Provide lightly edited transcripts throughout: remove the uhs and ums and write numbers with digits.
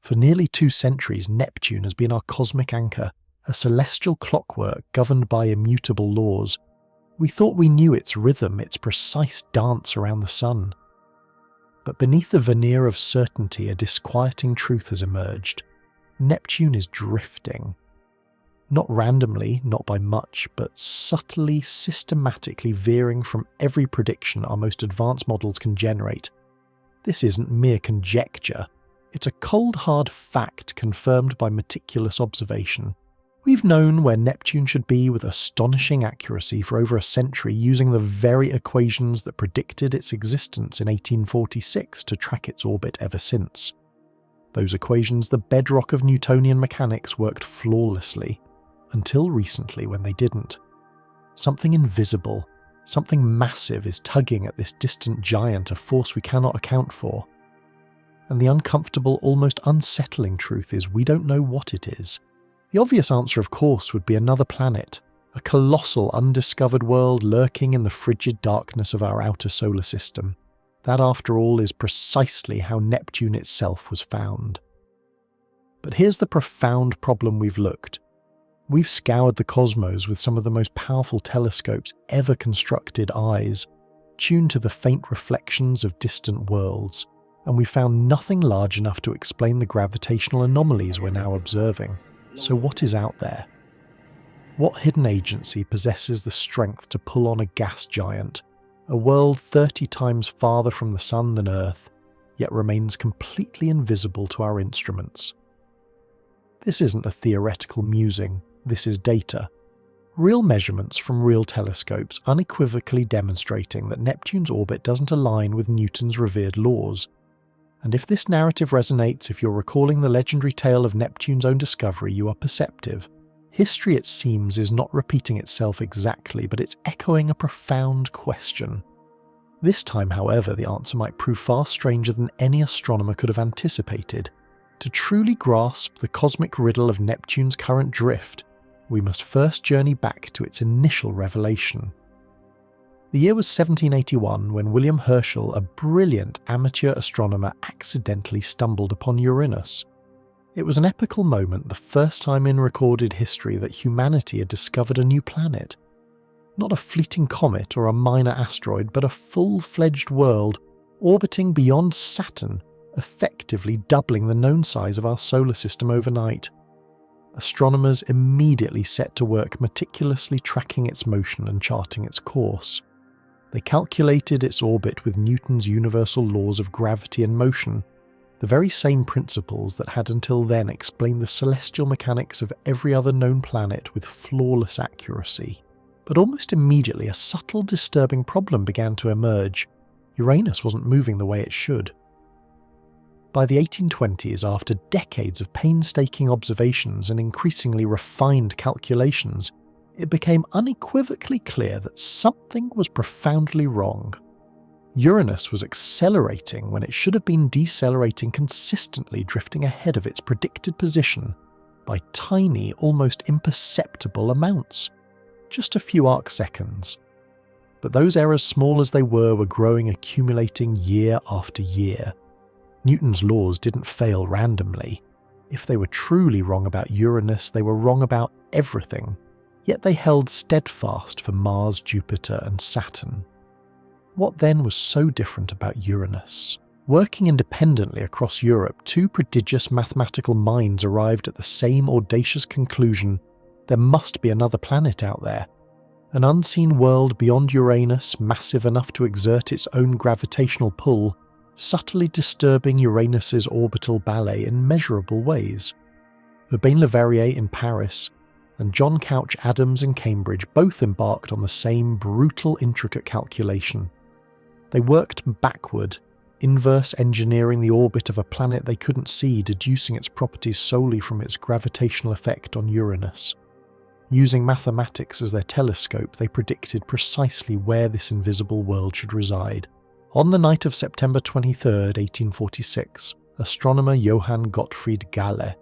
For nearly 2 centuries, Neptune has been our cosmic anchor, a celestial clockwork governed by immutable laws. We thought we knew its rhythm, its precise dance around the sun. But beneath the veneer of certainty, a disquieting truth has emerged. Neptune is drifting. Not randomly, not by much, but subtly, systematically veering from every prediction our most advanced models can generate. This isn't mere conjecture. It's a cold, hard fact confirmed by meticulous observation. We've known where Neptune should be with astonishing accuracy for over a century, using the very equations that predicted its existence in 1846 to track its orbit ever since. Those equations, the bedrock of Newtonian mechanics, worked flawlessly, until recently when they didn't. Something invisible, something massive is tugging at this distant giant, a force we cannot account for. And the uncomfortable, almost unsettling truth is we don't know what it is. The obvious answer, of course, would be another planet, a colossal undiscovered world lurking in the frigid darkness of our outer solar system. That, after all, is precisely how Neptune itself was found. But here's the profound problem we've looked. We've scoured the cosmos with some of the most powerful telescopes ever constructed eyes, tuned to the faint reflections of distant worlds, and we found nothing large enough to explain the gravitational anomalies we're now observing. So what is out there? What hidden agency possesses the strength to pull on a gas giant, a world 30 times farther from the Sun than Earth, yet remains completely invisible to our instruments? This isn't a theoretical musing, this is data. Real measurements from real telescopes unequivocally demonstrating that Neptune's orbit doesn't align with Newton's revered laws. And if this narrative resonates, if you're recalling the legendary tale of Neptune's own discovery, you are perceptive. History, it seems, is not repeating itself exactly, but it's echoing a profound question. This time, however, the answer might prove far stranger than any astronomer could have anticipated. To truly grasp the cosmic riddle of Neptune's current drift, we must first journey back to its initial revelation. The year was 1781 when William Herschel, a brilliant amateur astronomer, accidentally stumbled upon Uranus. It was an epical moment, the first time in recorded history that humanity had discovered a new planet. Not a fleeting comet or a minor asteroid, but a full-fledged world orbiting beyond Saturn, effectively doubling the known size of our solar system overnight. Astronomers immediately set to work meticulously tracking its motion and charting its course. They calculated its orbit with Newton's universal laws of gravity and motion, the very same principles that had until then explained the celestial mechanics of every other known planet with flawless accuracy. But almost immediately a subtle, disturbing problem began to emerge. Uranus wasn't moving the way it should. By the 1820s, after decades of painstaking observations and increasingly refined calculations, it became unequivocally clear that something was profoundly wrong. Uranus was accelerating when it should have been decelerating consistently, drifting ahead of its predicted position by tiny, almost imperceptible amounts. Just a few arc-seconds. But those errors, small as they were growing, accumulating year after year. Newton's laws didn't fail randomly. If they were truly wrong about Uranus, they were wrong about everything. Yet they held steadfast for Mars, Jupiter, and Saturn. What then was so different about Uranus? Working independently across Europe, 2 prodigious mathematical minds arrived at the same audacious conclusion: there must be another planet out there. An unseen world beyond Uranus, massive enough to exert its own gravitational pull, subtly disturbing Uranus's orbital ballet in measurable ways. Urbain Le Verrier in Paris and John Couch Adams in Cambridge both embarked on the same brutal, intricate calculation. They worked backward, inverse engineering the orbit of a planet they couldn't see, deducing its properties solely from its gravitational effect on Uranus. Using mathematics as their telescope, they predicted precisely where this invisible world should reside. On the night of September 23, 1846, astronomer Johann Gottfried Galle,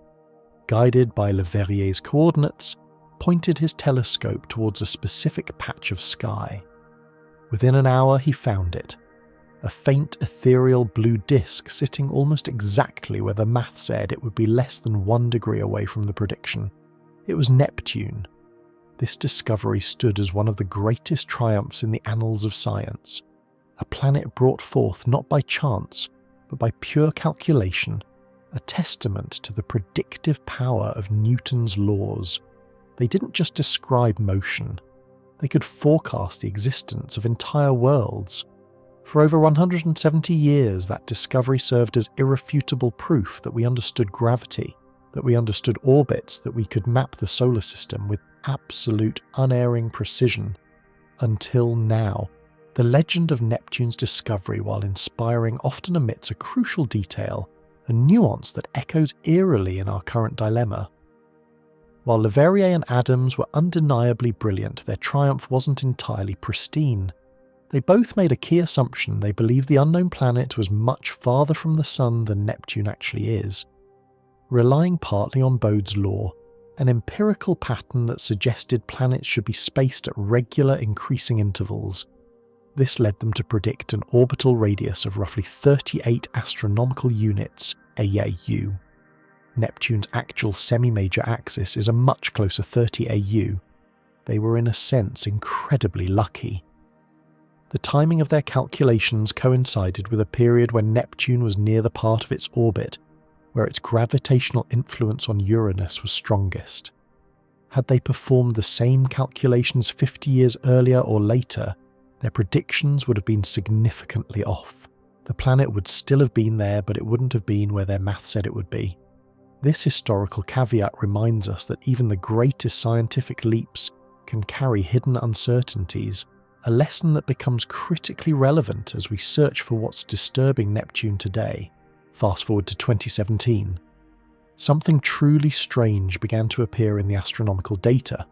guided by Le Verrier's coordinates, pointed his telescope towards a specific patch of sky. Within an hour he found it, a faint ethereal blue disk sitting almost exactly where the math said it would be less than 1 degree away from the prediction. It was Neptune. This discovery stood as one of the greatest triumphs in the annals of science, a planet brought forth not by chance, but by pure calculation, a testament to the predictive power of Newton's laws. They didn't just describe motion, they could forecast the existence of entire worlds. For over 170 years, that discovery served as irrefutable proof that we understood gravity, that we understood orbits, that we could map the solar system with absolute, unerring precision. Until now, the legend of Neptune's discovery, while inspiring, often omits a crucial detail, a nuance that echoes eerily in our current dilemma. While Leverrier and Adams were undeniably brilliant, their triumph wasn't entirely pristine. They both made a key assumption: they believed the unknown planet was much farther from the Sun than Neptune actually is. Relying partly on Bode's law, an empirical pattern that suggested planets should be spaced at regular increasing intervals, this led them to predict an orbital radius of roughly 38 astronomical units, AU. Neptune's actual semi-major axis is a much closer 30 AU. They were in a sense incredibly lucky. The timing of their calculations coincided with a period when Neptune was near the part of its orbit where its gravitational influence on Uranus was strongest. Had they performed the same calculations 50 years earlier or later, their predictions would have been significantly off. The planet would still have been there, but it wouldn't have been where their math said it would be. This historical caveat reminds us that even the greatest scientific leaps can carry hidden uncertainties, a lesson that becomes critically relevant as we search for what's disturbing Neptune today. Fast forward to 2017. Something truly strange began to appear in the astronomical data.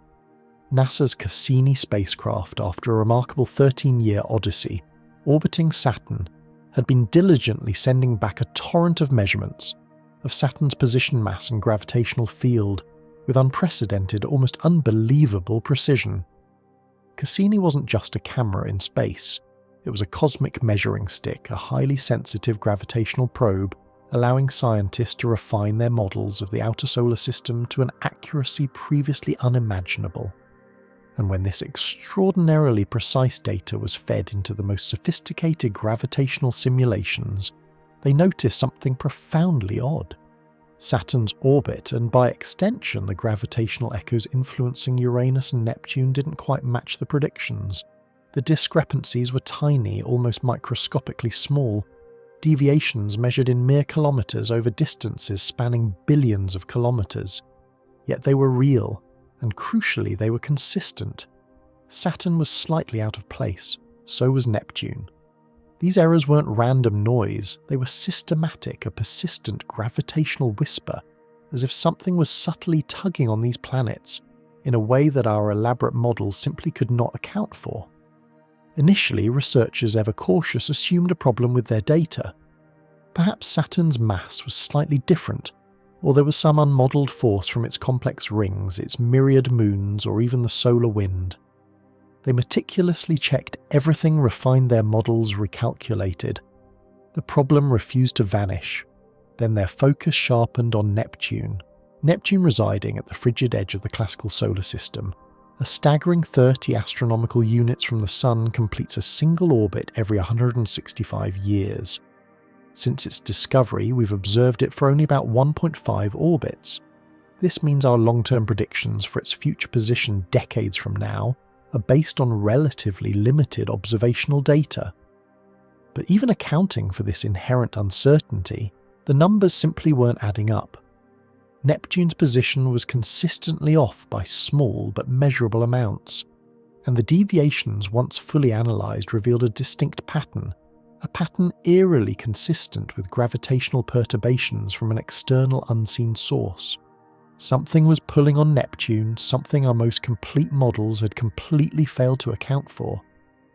NASA's Cassini spacecraft, after a remarkable 13-year odyssey, orbiting Saturn, had been diligently sending back a torrent of measurements of Saturn's position, mass and gravitational field with unprecedented, almost unbelievable precision. Cassini wasn't just a camera in space. It was a cosmic measuring stick, a highly sensitive gravitational probe, allowing scientists to refine their models of the outer solar system to an accuracy previously unimaginable. And when this extraordinarily precise data was fed into the most sophisticated gravitational simulations, they noticed something profoundly odd. Saturn's orbit, and by extension the gravitational echoes influencing Uranus and Neptune, didn't quite match the predictions. The discrepancies were tiny, almost microscopically small, deviations measured in mere kilometres over distances spanning billions of kilometres. Yet they were real, and crucially they were consistent. Saturn was slightly out of place, so was Neptune. These errors weren't random noise, they were systematic, a persistent gravitational whisper, as if something was subtly tugging on these planets, in a way that our elaborate models simply could not account for. Initially, researchers, ever cautious, assumed a problem with their data. Perhaps Saturn's mass was slightly different, or there was some unmodelled force from its complex rings, its myriad moons, or even the solar wind. They meticulously checked everything, refined their models, recalculated. The problem refused to vanish. Then their focus sharpened on Neptune. Neptune, residing at the frigid edge of the classical solar system, a staggering 30 astronomical units from the Sun, completes a single orbit every 165 years. Since its discovery, we've observed it for only about 1.5 orbits. This means our long-term predictions for its future position decades from now are based on relatively limited observational data. But even accounting for this inherent uncertainty, the numbers simply weren't adding up. Neptune's position was consistently off by small but measurable amounts, and the deviations, once fully analysed, revealed a distinct pattern, a pattern eerily consistent with gravitational perturbations from an external unseen source. Something was pulling on Neptune, something our most complete models had completely failed to account for.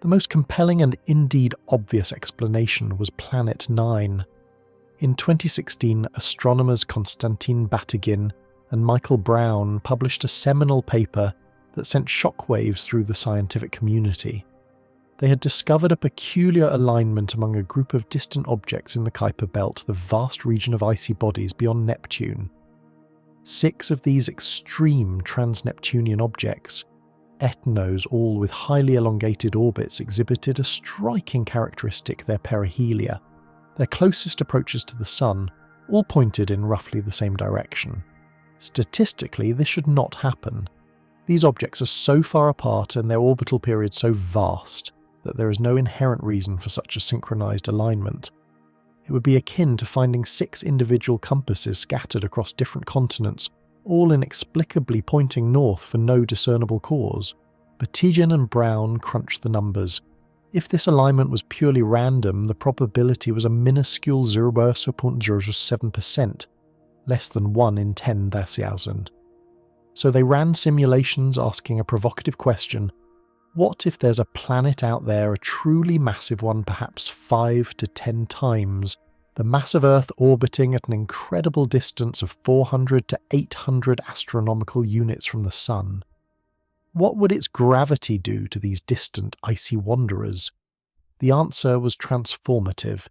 The most compelling and indeed obvious explanation was Planet 9. In 2016, astronomers Konstantin Batygin and Michael Brown published a seminal paper that sent shockwaves through the scientific community. They had discovered a peculiar alignment among a group of distant objects in the Kuiper Belt, the vast region of icy bodies beyond Neptune. 6 of these extreme trans-Neptunian objects, ETNOs, all with highly elongated orbits, exhibited a striking characteristic: their perihelia. Their closest approaches to the Sun all pointed in roughly the same direction. Statistically, this should not happen. These objects are so far apart and their orbital period so vast that there is no inherent reason for such a synchronized alignment. It would be akin to finding 6 individual compasses scattered across different continents, all inexplicably pointing north for no discernible cause. Batigian and Brown crunched the numbers. If this alignment was purely random, the probability was a minuscule 0.007%, less than 1 in 10,000. So they ran simulations asking a provocative question: what if there's a planet out there, a truly massive one, perhaps 5 to 10 times the mass of Earth, orbiting at an incredible distance of 400 to 800 astronomical units from the Sun? What would its gravity do to these distant icy wanderers? The answer was transformative.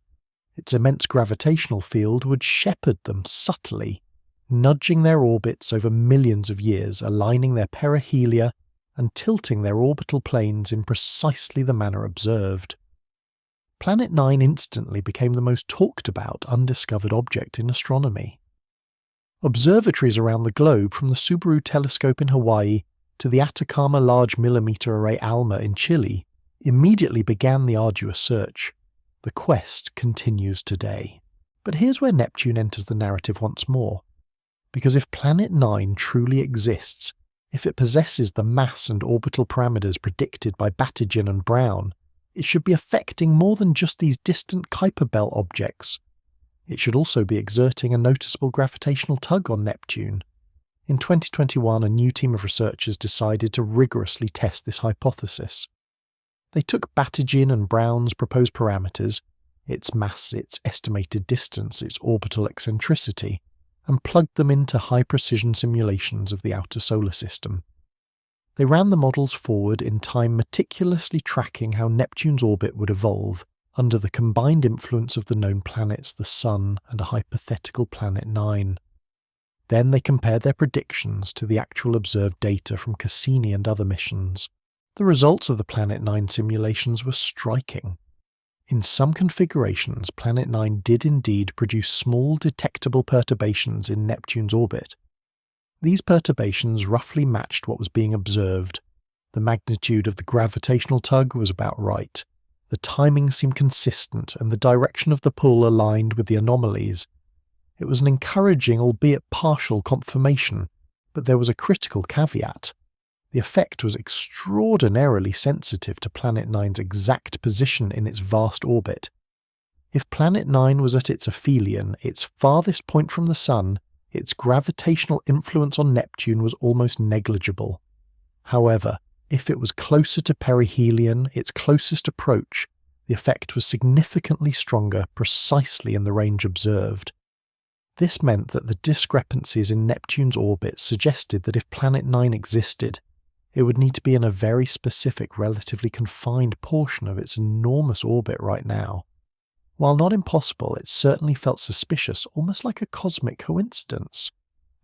Its immense gravitational field would shepherd them subtly, nudging their orbits over millions of years, aligning their perihelia and tilting their orbital planes in precisely the manner observed. Planet 9 instantly became the most talked about undiscovered object in astronomy. Observatories around the globe, from the Subaru telescope in Hawaii to the Atacama Large Millimeter Array ALMA in Chile, immediately began the arduous search. The quest continues today. But here's where Neptune enters the narrative once more. Because if Planet 9 truly exists, if it possesses the mass and orbital parameters predicted by Batigian and Brown, it should be affecting more than just these distant Kuiper Belt objects. It should also be exerting a noticeable gravitational tug on Neptune. In 2021, a new team of researchers decided to rigorously test this hypothesis. They took Batigian and Brown's proposed parameters, its mass, its estimated distance, its orbital eccentricity, and plugged them into high-precision simulations of the outer solar system. They ran the models forward in time, meticulously tracking how Neptune's orbit would evolve under the combined influence of the known planets, the Sun, and a hypothetical Planet 9. Then they compared their predictions to the actual observed data from Cassini and other missions. The results of the Planet 9 simulations were striking. In some configurations, Planet 9 did indeed produce small detectable perturbations in Neptune's orbit. These perturbations roughly matched what was being observed. The magnitude of the gravitational tug was about right. The timing seemed consistent, and the direction of the pull aligned with the anomalies. It was an encouraging, albeit partial, confirmation, but there was a critical caveat. The effect was extraordinarily sensitive to Planet 9's exact position in its vast orbit. If Planet 9 was at its aphelion, its farthest point from the Sun, its gravitational influence on Neptune was almost negligible. However, if it was closer to perihelion, its closest approach, the effect was significantly stronger precisely in the range observed. This meant that the discrepancies in Neptune's orbit suggested that if Planet 9 existed, it would need to be in a very specific, relatively confined portion of its enormous orbit right now. While not impossible, it certainly felt suspicious, almost like a cosmic coincidence,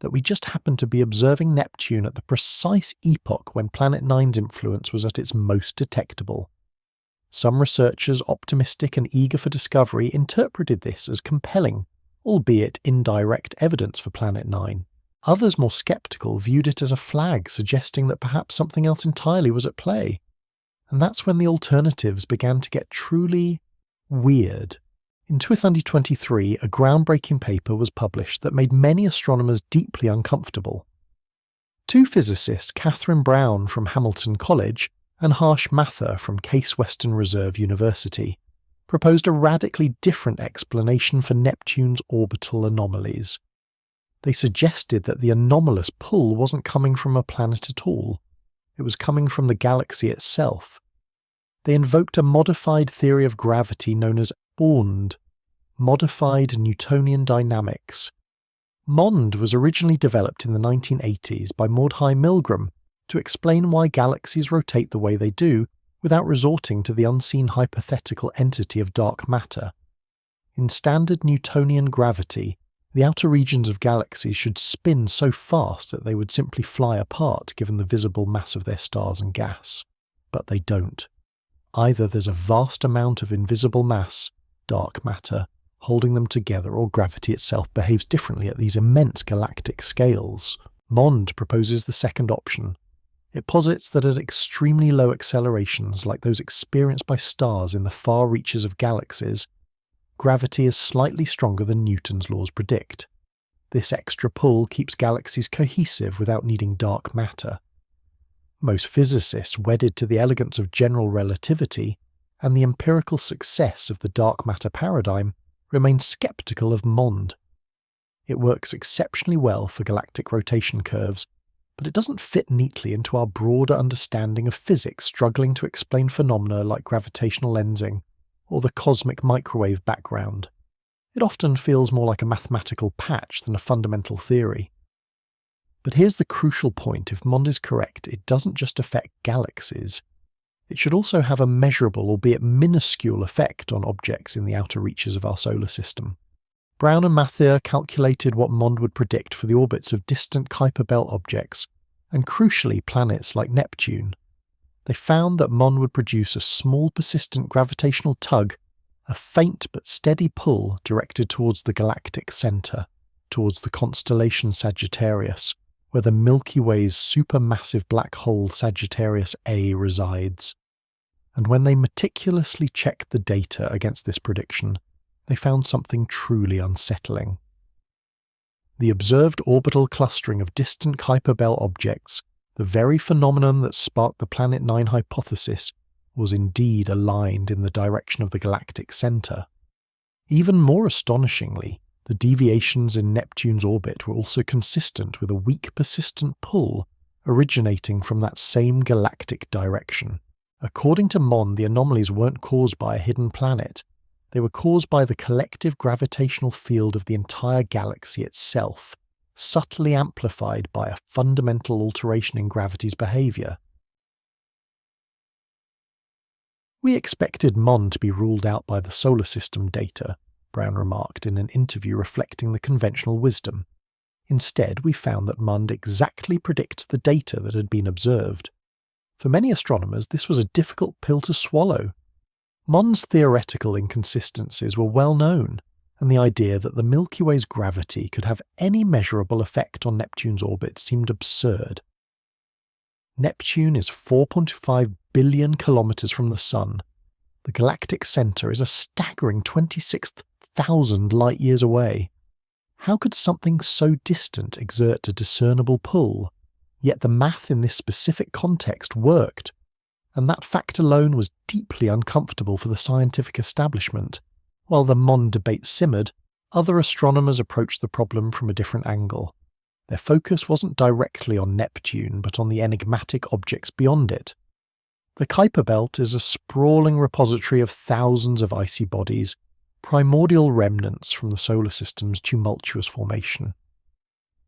that we just happened to be observing Neptune at the precise epoch when Planet 9's influence was at its most detectable. Some researchers, optimistic and eager for discovery, interpreted this as compelling, albeit indirect evidence for Planet 9. Others, more skeptical, viewed it as a flag suggesting that perhaps something else entirely was at play. And that's when the alternatives began to get truly weird. In 2023, a groundbreaking paper was published that made many astronomers deeply uncomfortable. 2 physicists, Catherine Brown from Hamilton College and Harsh Mathur from Case Western Reserve University, proposed a radically different explanation for Neptune's orbital anomalies. They suggested that the anomalous pull wasn't coming from a planet at all. It was coming from the galaxy itself. They invoked a modified theory of gravity known as MOND, Modified Newtonian Dynamics. MOND was originally developed in the 1980s by Mordechai Milgram to explain why galaxies rotate the way they do without resorting to the unseen hypothetical entity of dark matter. In standard Newtonian gravity, the outer regions of galaxies should spin so fast that they would simply fly apart given the visible mass of their stars and gas. But they don't. Either there's a vast amount of invisible mass, dark matter, holding them together, or gravity itself behaves differently at these immense galactic scales. Mond proposes the second option. It posits that at extremely low accelerations, like those experienced by stars in the far reaches of galaxies, gravity is slightly stronger than Newton's laws predict. This extra pull keeps galaxies cohesive without needing dark matter. Most physicists, wedded to the elegance of general relativity and the empirical success of the dark matter paradigm, remain skeptical of Mond. It works exceptionally well for galactic rotation curves, but it doesn't fit neatly into our broader understanding of physics struggling to explain phenomena like gravitational lensing or the cosmic microwave background. It often feels more like a mathematical patch than a fundamental theory. But here's the crucial point: if Mond is correct, it doesn't just affect galaxies. It should also have a measurable, albeit minuscule, effect on objects in the outer reaches of our solar system. Brown and Mathieu calculated what Mond would predict for the orbits of distant Kuiper Belt objects, and crucially planets like Neptune. They found that Mond would produce a small persistent gravitational tug, a faint but steady pull directed towards the galactic centre, towards the constellation Sagittarius, where the Milky Way's supermassive black hole Sagittarius A resides. And when they meticulously checked the data against this prediction, they found something truly unsettling. The observed orbital clustering of distant Kuiper Belt objects, the very phenomenon that sparked the Planet 9 hypothesis, was indeed aligned in the direction of the galactic centre. Even more astonishingly, the deviations in Neptune's orbit were also consistent with a weak persistent pull originating from that same galactic direction. According to Mond, the anomalies weren't caused by a hidden planet. They were caused by the collective gravitational field of the entire galaxy itself, subtly amplified by a fundamental alteration in gravity's behaviour. We expected Mond to be ruled out by the solar system data, Brown remarked in an interview reflecting the conventional wisdom. Instead, we found that Mond exactly predicts the data that had been observed. For many astronomers, this was a difficult pill to swallow. Mond's theoretical inconsistencies were well known, and the idea that the Milky Way's gravity could have any measurable effect on Neptune's orbit seemed absurd. Neptune is 4.5 billion kilometres from the Sun. The galactic centre is a staggering 26,000 light-years away. How could something so distant exert a discernible pull? Yet the math in this specific context worked, and that fact alone was deeply uncomfortable for the scientific establishment. While the Mond debate simmered, other astronomers approached the problem from a different angle. Their focus wasn't directly on Neptune, but on the enigmatic objects beyond it. The Kuiper Belt is a sprawling repository of thousands of icy bodies, primordial remnants from the solar system's tumultuous formation.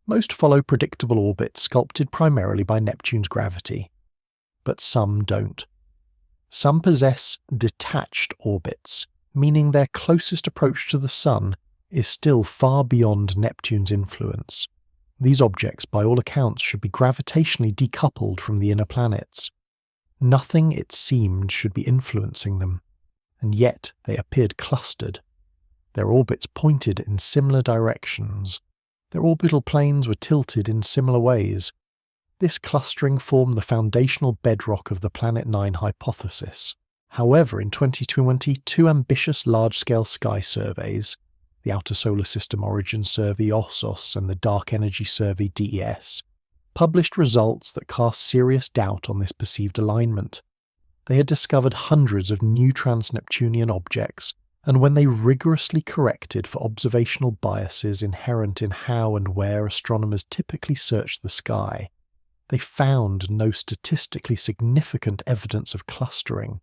Most follow predictable orbits sculpted primarily by Neptune's gravity, but some don't. Some possess detached orbits, meaning their closest approach to the Sun is still far beyond Neptune's influence. These objects, by all accounts, should be gravitationally decoupled from the inner planets. Nothing, it seemed, should be influencing them, and yet they appeared clustered. Their orbits pointed in similar directions. Their orbital planes were tilted in similar ways. This clustering formed the foundational bedrock of the Planet 9 hypothesis. However, in 2020, two ambitious large-scale sky surveys, the Outer Solar System Origin Survey (OSOS) and the Dark Energy Survey (DES), published results that cast serious doubt on this perceived alignment. They had discovered hundreds of new trans-Neptunian objects, and when they rigorously corrected for observational biases inherent in how and where astronomers typically search the sky, they found no statistically significant evidence of clustering.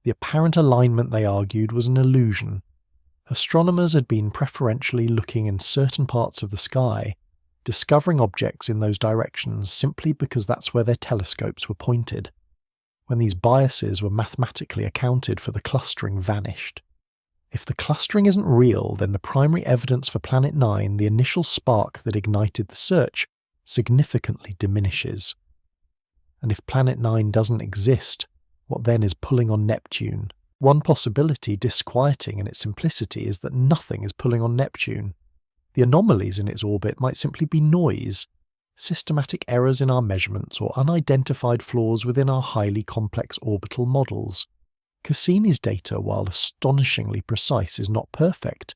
The apparent alignment, they argued, was an illusion. Astronomers had been preferentially looking in certain parts of the sky, discovering objects in those directions simply because that's where their telescopes were pointed. When these biases were mathematically accounted for, the clustering vanished. If the clustering isn't real, then the primary evidence for Planet 9, the initial spark that ignited the search, significantly diminishes. And if Planet 9 doesn't exist, what then is pulling on Neptune? One possibility, disquieting in its simplicity, is that nothing is pulling on Neptune. The anomalies in its orbit might simply be noise, systematic errors in our measurements, or unidentified flaws within our highly complex orbital models. Cassini's data, while astonishingly precise, is not perfect.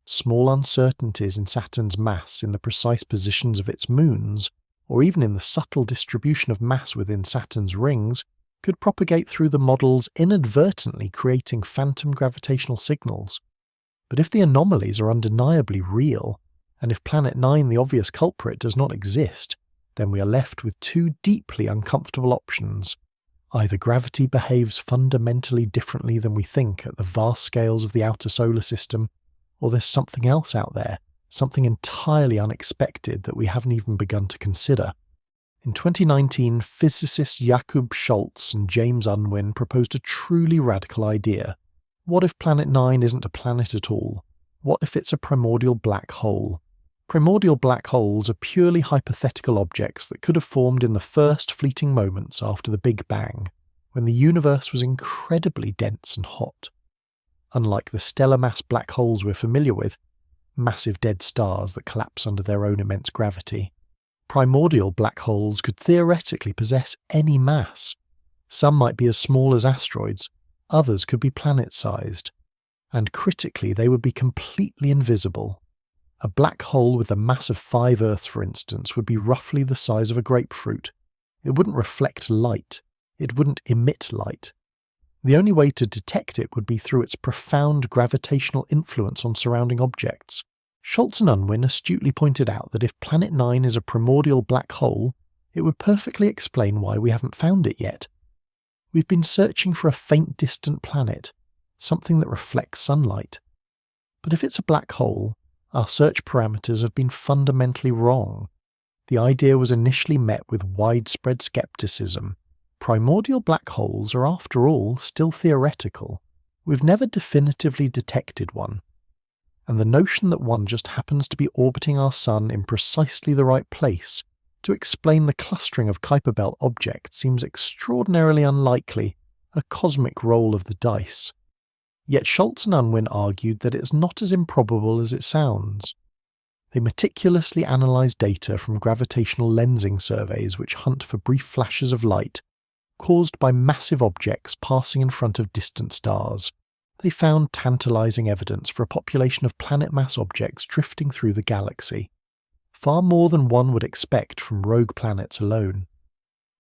Small uncertainties in Saturn's mass, in the precise positions of its moons, or even in the subtle distribution of mass within Saturn's rings, could propagate through the models, inadvertently creating phantom gravitational signals. But if the anomalies are undeniably real, and if Planet 9, the obvious culprit, does not exist, then we are left with two deeply uncomfortable options. Either gravity behaves fundamentally differently than we think at the vast scales of the outer solar system, or there's something else out there, something entirely unexpected that we haven't even begun to consider. In 2019, physicists Jakob Schultz and James Unwin proposed a truly radical idea. What if Planet 9 isn't a planet at all? What if it's a primordial black hole? Primordial black holes are purely hypothetical objects that could have formed in the first fleeting moments after the Big Bang, when the universe was incredibly dense and hot. Unlike the stellar mass black holes we're familiar with, massive dead stars that collapse under their own immense gravity, primordial black holes could theoretically possess any mass. Some might be as small as asteroids, others could be planet-sized, and critically they would be completely invisible. A black hole with the mass of 5 Earths, for instance, would be roughly the size of a grapefruit. It wouldn't reflect light. It wouldn't emit light. The only way to detect it would be through its profound gravitational influence on surrounding objects. Schultz and Unwin astutely pointed out that if Planet 9 is a primordial black hole, it would perfectly explain why we haven't found it yet. We've been searching for a faint distant planet, something that reflects sunlight. But if it's a black hole, our search parameters have been fundamentally wrong. The idea was initially met with widespread skepticism. Primordial black holes are, after all, still theoretical. We've never definitively detected one. And the notion that one just happens to be orbiting our Sun in precisely the right place to explain the clustering of Kuiper Belt objects seems extraordinarily unlikely, a cosmic roll of the dice. Yet Schultz and Unwin argued that it's not as improbable as it sounds. They meticulously analysed data from gravitational lensing surveys which hunt for brief flashes of light caused by massive objects passing in front of distant stars. They found tantalising evidence for a population of planet-mass objects drifting through the galaxy, far more than one would expect from rogue planets alone.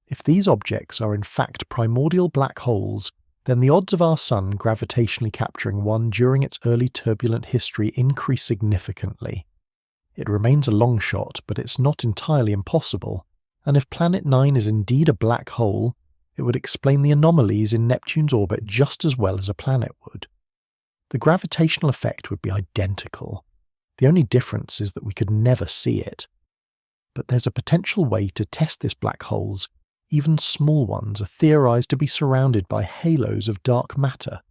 If these objects are in fact primordial black holes, then the odds of our Sun gravitationally capturing one during its early turbulent history increase significantly. It remains a long shot, but it's not entirely impossible, and if Planet 9 is indeed a black hole, it would explain the anomalies in Neptune's orbit just as well as a planet would. The gravitational effect would be identical. The only difference is that we could never see it. But there's a potential way to test this black hole's. Even small ones are theorized to be surrounded by halos of dark matter.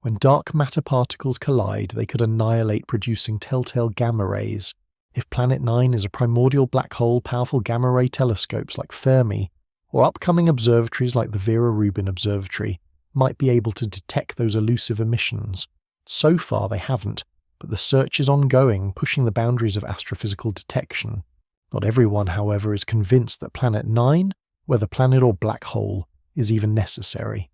When dark matter particles collide, they could annihilate, producing telltale gamma rays. If Planet 9 is a primordial black hole, powerful gamma ray telescopes like Fermi, or upcoming observatories like the Vera Rubin Observatory, might be able to detect those elusive emissions. So far they haven't, but the search is ongoing, pushing the boundaries of astrophysical detection. Not everyone, however, is convinced that Planet 9, whether planet or black hole, is even necessary.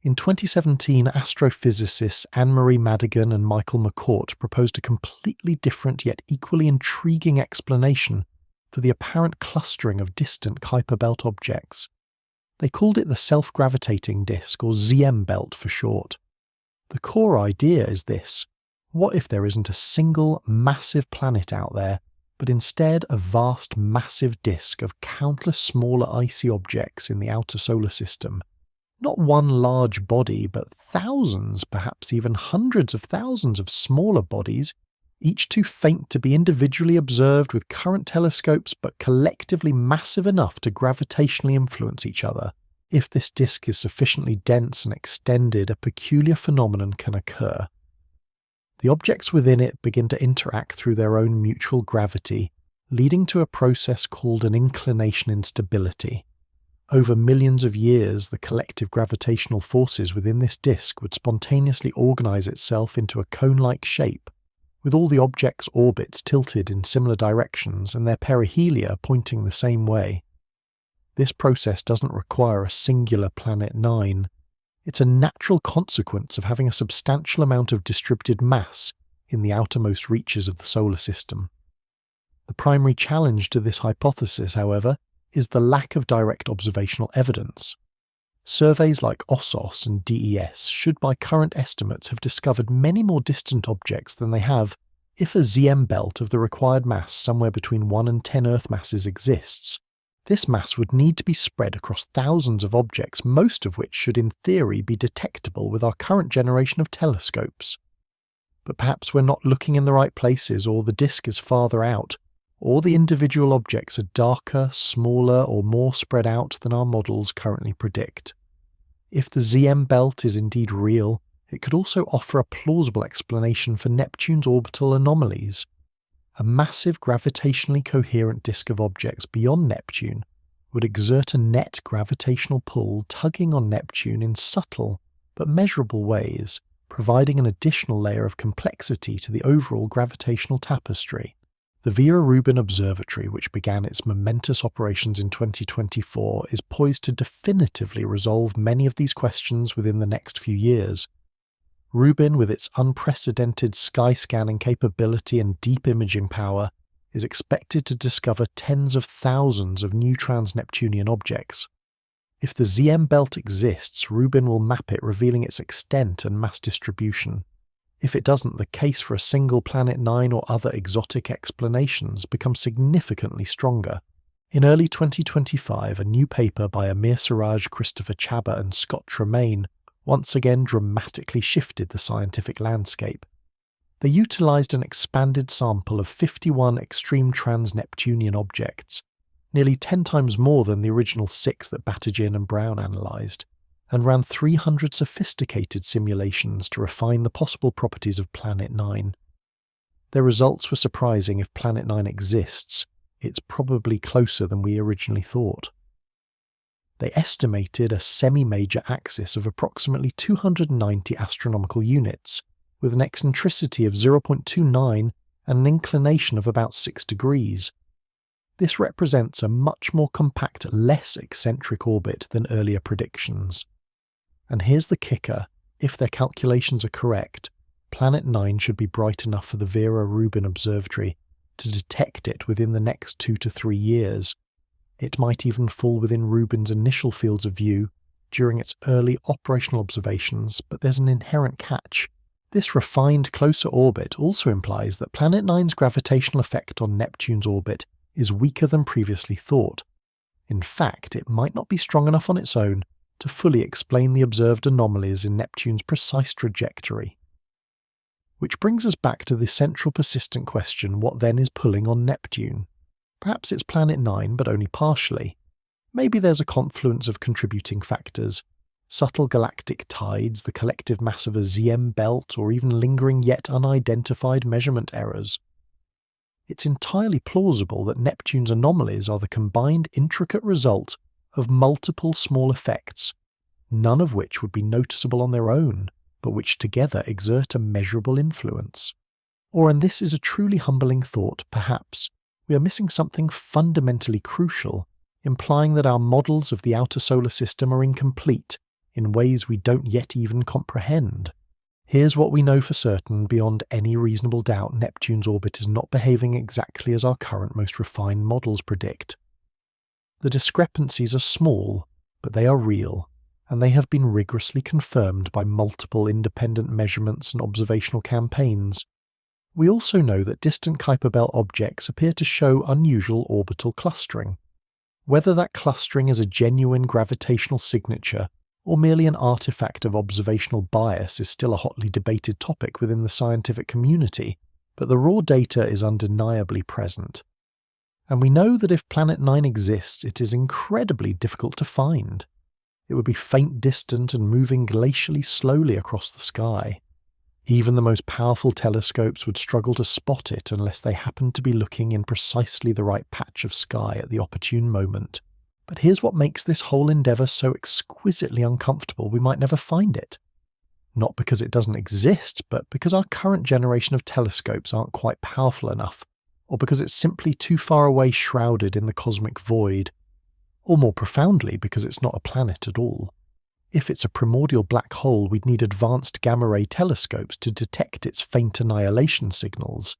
In 2017, astrophysicists Anne-Marie Madigan and Michael McCourt proposed a completely different yet equally intriguing explanation for the apparent clustering of distant Kuiper Belt objects. They called it the self-gravitating disk, or ZM belt for short. The core idea is this: what if there isn't a single massive planet out there, but instead a vast massive disk of countless smaller icy objects in the outer solar system? Not one large body, but thousands, perhaps even hundreds of thousands of smaller bodies, each too faint to be individually observed with current telescopes, but collectively massive enough to gravitationally influence each other. If this disk is sufficiently dense and extended, a peculiar phenomenon can occur. The objects within it begin to interact through their own mutual gravity, leading to a process called an inclination instability. Over millions of years, the collective gravitational forces within this disk would spontaneously organize itself into a cone-like shape, with all the objects' orbits tilted in similar directions and their perihelia pointing the same way. This process doesn't require a singular planet 9. It's a natural consequence of having a substantial amount of distributed mass in the outermost reaches of the solar system. The primary challenge to this hypothesis, however, is the lack of direct observational evidence. Surveys like OSOS and DES should by current estimates have discovered many more distant objects than they have if a ZM belt of the required mass somewhere between 1 and 10 Earth masses exists. This mass would need to be spread across thousands of objects, most of which should in theory be detectable with our current generation of telescopes. But perhaps we're not looking in the right places, or the disk is farther out, or the individual objects are darker, smaller, or more spread out than our models currently predict. If the ZM belt is indeed real, it could also offer a plausible explanation for Neptune's orbital anomalies. A massive gravitationally coherent disk of objects beyond Neptune would exert a net gravitational pull tugging on Neptune in subtle but measurable ways, providing an additional layer of complexity to the overall gravitational tapestry. The Vera-Rubin Observatory, which began its momentous operations in 2024, is poised to definitively resolve many of these questions within the next few years. Rubin, with its unprecedented sky-scanning capability and deep imaging power, is expected to discover tens of thousands of new trans-Neptunian objects. If the ZM belt exists, Rubin will map it, revealing its extent and mass distribution. If it doesn't, the case for a single Planet 9 or other exotic explanations becomes significantly stronger. In early 2025, a new paper by Amir Siraj, Christopher Chaba and Scott Tremaine once again dramatically shifted the scientific landscape. They utilized an expanded sample of 51 extreme trans-Neptunian objects, nearly 10 times more than the original 6 that Batterjee and Brown analyzed, and ran 300 sophisticated simulations to refine the possible properties of Planet 9. Their results were surprising. If Planet 9 exists, it's probably closer than we originally thought. They estimated a semi-major axis of approximately 290 astronomical units, with an eccentricity of 0.29 and an inclination of about 6 degrees. This represents a much more compact, less eccentric orbit than earlier predictions. And here's the kicker: if their calculations are correct, Planet 9 should be bright enough for the Vera-Rubin Observatory to detect it within the next 2 to 3 years. It might even fall within Rubin's initial fields of view during its early operational observations, but there's an inherent catch. This refined, closer orbit also implies that Planet 9's gravitational effect on Neptune's orbit is weaker than previously thought. In fact, it might not be strong enough on its own to fully explain the observed anomalies in Neptune's precise trajectory. Which brings us back to the central persistent question: what then is pulling on Neptune? Perhaps it's Planet 9, but only partially. Maybe there's a confluence of contributing factors: subtle galactic tides, the collective mass of a ZM belt, or even lingering yet unidentified measurement errors. It's entirely plausible that Neptune's anomalies are the combined intricate result of multiple small effects, none of which would be noticeable on their own, but which together exert a measurable influence. Or, and this is a truly humbling thought, perhaps we are missing something fundamentally crucial, implying that our models of the outer solar system are incomplete in ways we don't yet even comprehend. Here's what we know for certain: beyond any reasonable doubt, Neptune's orbit is not behaving exactly as our current most refined models predict. The discrepancies are small, but they are real, and they have been rigorously confirmed by multiple independent measurements and observational campaigns. We also know that distant Kuiper Belt objects appear to show unusual orbital clustering. Whether that clustering is a genuine gravitational signature or merely an artifact of observational bias is still a hotly debated topic within the scientific community, but the raw data is undeniably present. And we know that if Planet 9 exists, it is incredibly difficult to find. It would be faint, distant, and moving glacially slowly across the sky. Even the most powerful telescopes would struggle to spot it unless they happened to be looking in precisely the right patch of sky at the opportune moment. But here's what makes this whole endeavour so exquisitely uncomfortable we might never find it. Not because it doesn't exist, but because our current generation of telescopes aren't quite powerful enough, or because it's simply too far away, shrouded in the cosmic void, or more profoundly because it's not a planet at all. If it's a primordial black hole, we'd need advanced gamma-ray telescopes to detect its faint annihilation signals.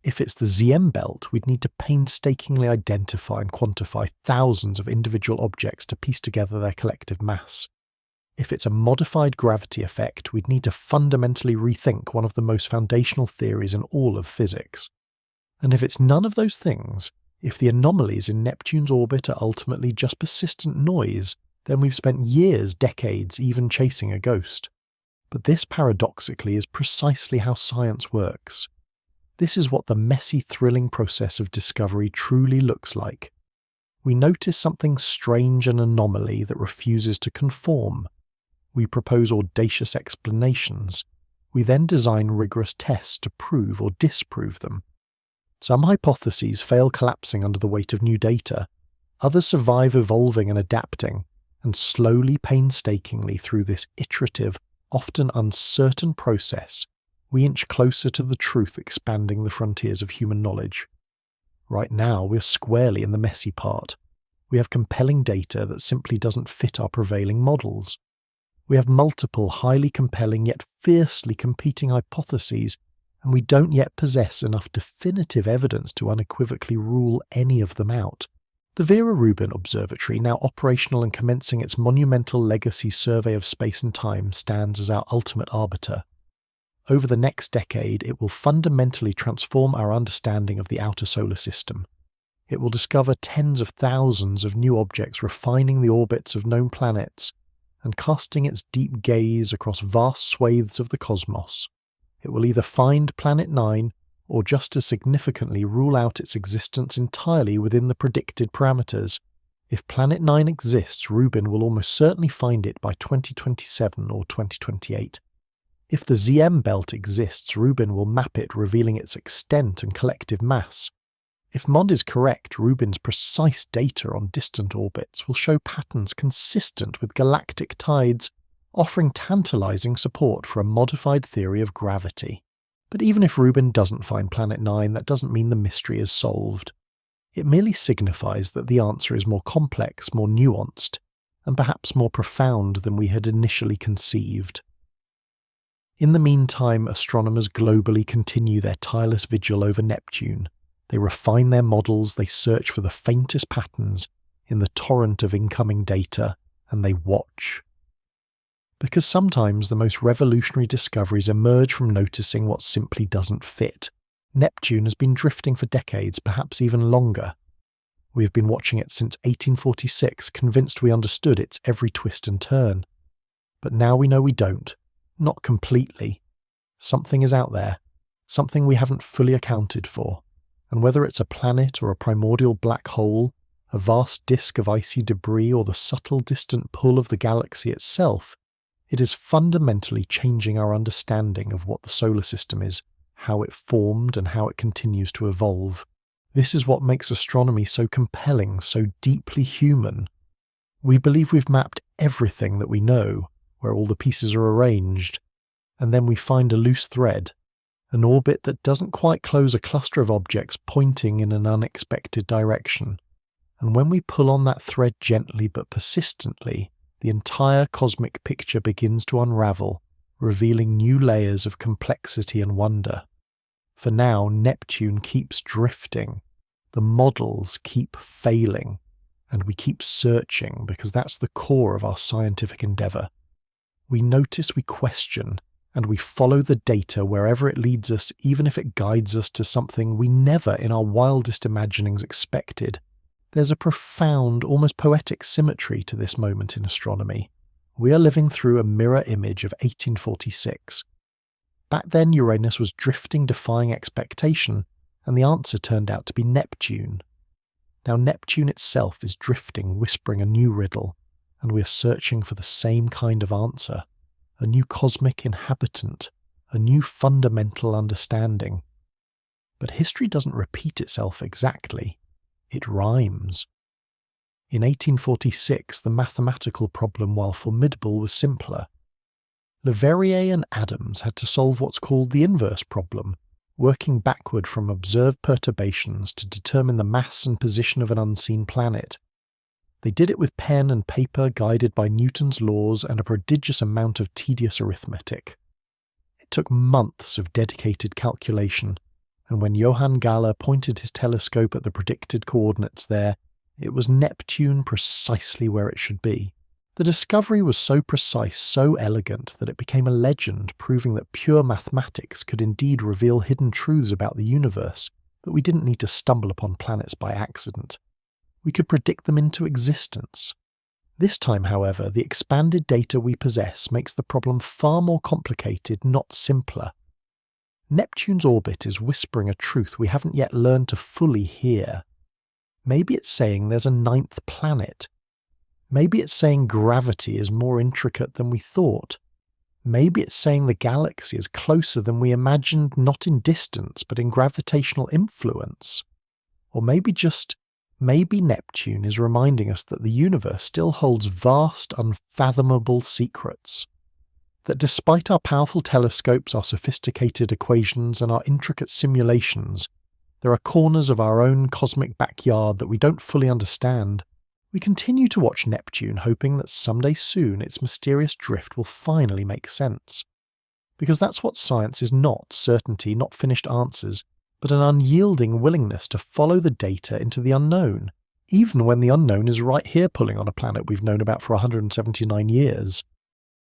If it's the ZM belt, we'd need to painstakingly identify and quantify thousands of individual objects to piece together their collective mass. If it's a modified gravity effect, we'd need to fundamentally rethink one of the most foundational theories in all of physics. And if it's none of those things, if the anomalies in Neptune's orbit are ultimately just persistent noise, then we've spent years, decades, even chasing a ghost. But this, paradoxically, is precisely how science works. This is what the messy, thrilling process of discovery truly looks like. We notice something strange, an anomaly that refuses to conform. We propose audacious explanations. We then design rigorous tests to prove or disprove them. Some hypotheses fail, collapsing under the weight of new data. Others survive, evolving and adapting. And slowly, painstakingly, through this iterative, often uncertain process, we inch closer to the truth, expanding the frontiers of human knowledge. Right now, we're squarely in the messy part. We have compelling data that simply doesn't fit our prevailing models. We have multiple, highly compelling yet fiercely competing hypotheses, and we don't yet possess enough definitive evidence to unequivocally rule any of them out. The Vera Rubin Observatory, now operational and commencing its monumental legacy survey of space and time, stands as our ultimate arbiter. Over the next decade, it will fundamentally transform our understanding of the outer solar system. It will discover tens of thousands of new objects, refining the orbits of known planets, and casting its deep gaze across vast swathes of the cosmos. It will either find Planet 9, or just as significantly rule out its existence entirely within the predicted parameters. If Planet 9 exists, Rubin will almost certainly find it by 2027 or 2028. If the ZM belt exists, Rubin will map it, revealing its extent and collective mass. If MOND is correct, Rubin's precise data on distant orbits will show patterns consistent with galactic tides, offering tantalizing support for a modified theory of gravity. But even if Rubin doesn't find Planet 9, that doesn't mean the mystery is solved. It merely signifies that the answer is more complex, more nuanced, and perhaps more profound than we had initially conceived. In the meantime, astronomers globally continue their tireless vigil over Neptune. They refine their models, they search for the faintest patterns in the torrent of incoming data, and they watch. Because sometimes the most revolutionary discoveries emerge from noticing what simply doesn't fit. Neptune has been drifting for decades, perhaps even longer. We have been watching it since 1846, convinced we understood its every twist and turn. But now we know we don't. Not completely. Something is out there. Something we haven't fully accounted for. And whether it's a planet or a primordial black hole, a vast disk of icy debris, or the subtle distant pull of the galaxy itself, it is fundamentally changing our understanding of what the solar system is, how it formed, and how it continues to evolve. This is what makes astronomy so compelling, so deeply human. We believe we've mapped everything that we know, where all the pieces are arranged, and then we find a loose thread, an orbit that doesn't quite close a cluster of objects pointing in an unexpected direction. And when we pull on that thread gently but persistently, the entire cosmic picture begins to unravel, revealing new layers of complexity and wonder. For now, Neptune keeps drifting. The models keep failing, and we keep searching because that's the core of our scientific endeavour. We notice, we question, and we follow the data wherever it leads us, even if it guides us to something we never in our wildest imaginings expected. There's a profound, almost poetic symmetry to this moment in astronomy. We are living through a mirror image of 1846. Back then, Uranus was drifting, defying expectation, and the answer turned out to be Neptune. Now Neptune itself is drifting, whispering a new riddle. and we are searching for the same kind of answer, a new cosmic inhabitant, a new fundamental understanding. But history doesn't repeat itself exactly, it rhymes. In 1846, the mathematical problem, while formidable, was simpler. Leverrier and Adams had to solve what's called the inverse problem, working backward from observed perturbations to determine the mass and position of an unseen planet. They did it with pen and paper guided by Newton's laws and a prodigious amount of tedious arithmetic. It took months of dedicated calculation, and when Johann Galle pointed his telescope at the predicted coordinates there, it was Neptune precisely where it should be. The discovery was so precise, so elegant, that it became a legend, proving that pure mathematics could indeed reveal hidden truths about the universe, that we didn't need to stumble upon planets by accident. We could predict them into existence. This time, however, the expanded data we possess makes the problem far more complicated, not simpler. Neptune's orbit is whispering a truth we haven't yet learned to fully hear. Maybe it's saying there's a ninth planet. Maybe it's saying gravity is more intricate than we thought. Maybe it's saying the galaxy is closer than we imagined, not in distance, but in gravitational influence. Or maybe Neptune is reminding us that the universe still holds vast, unfathomable secrets. That despite our powerful telescopes, our sophisticated equations, and our intricate simulations, there are corners of our own cosmic backyard that we don't fully understand. We continue to watch Neptune, hoping that someday soon its mysterious drift will finally make sense. Because that's what science is not: certainty, not finished answers, but an unyielding willingness to follow the data into the unknown, even when the unknown is right here pulling on a planet we've known about for 179 years.